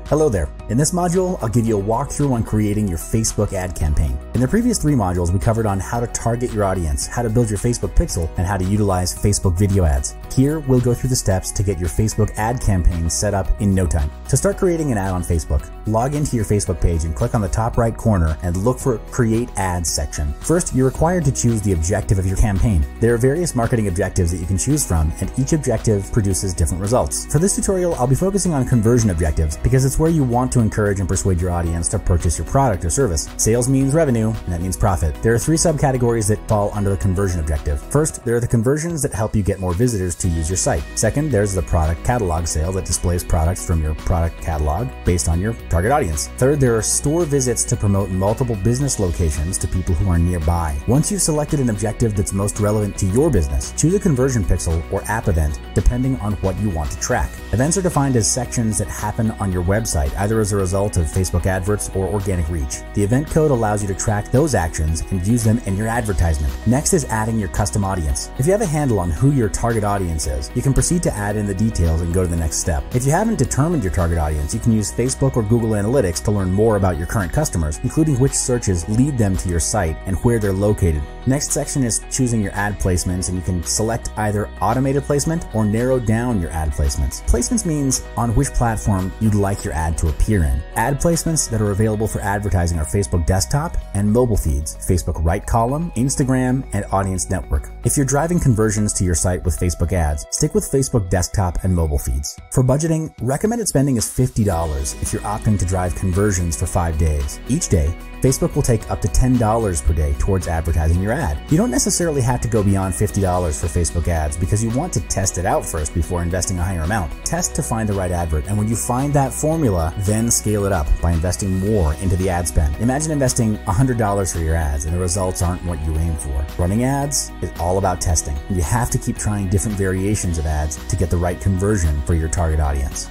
Hello there. In this module, I'll give you a walkthrough on creating your Facebook ad campaign. In the previous 3 modules, we covered on how to target your audience, how to build your Facebook pixel, and how to utilize Facebook video ads. Here, we'll go through the steps to get your Facebook ad campaign set up in no time. To start creating an ad on Facebook, log into your Facebook page and click on the top right corner and look for Create Ads section. First, you're required to choose the objective of your campaign. There are various marketing objectives that you can choose from, and each objective produces different results. For this tutorial, I'll be focusing on conversion objectives because it's where you want to encourage and persuade your audience to purchase your product or service. Sales means revenue, and that means profit. There are 3 subcategories that fall under the conversion objective. First, there are the conversions that help you get more visitors to use your site. Second, there's the product catalog sale that displays products from your product catalog based on your target audience. Third, there are store visits to promote multiple business locations to people who are nearby. Once you've selected an objective that's most relevant to your business, choose a conversion pixel or app event depending on what you want to track. Events are defined as sections that happen on your website, either as a result of Facebook adverts or organic reach. The event code allows you to track those actions and use them in your advertisement. Next is adding your custom audience. If you have a handle on who your target audience is, you can proceed to add in the details and go to the next step. If you haven't determined your target audience, you can use Facebook or Google Analytics to learn more about your current customers, including which searches lead them to your site and where they're located. Next section is choosing your ad placements, and you can select either automated placement or narrow down your ad placements. Placements means on which platform you'd like your ad to appear in. Ad placements that are available for advertising are Facebook desktop and mobile feeds, Facebook right column, Instagram, and audience network. If you're driving conversions to your site with Facebook ads, stick with Facebook desktop and mobile feeds. For budgeting, recommended spending is $50 if you're opting to drive conversions for 5 days. Each day, Facebook will take up to $10 per day towards advertising your ad. You don't necessarily have to go beyond $50 for Facebook ads because you want to test it out first before investing a higher amount. Test to find the right advert, and when you find that formula, then scale it up by investing more into the ad spend. Imagine investing $100 for your ads and the results aren't what you aim for. Running ads is all about testing. You have to keep trying different variations of ads to get the right conversion for your target audience.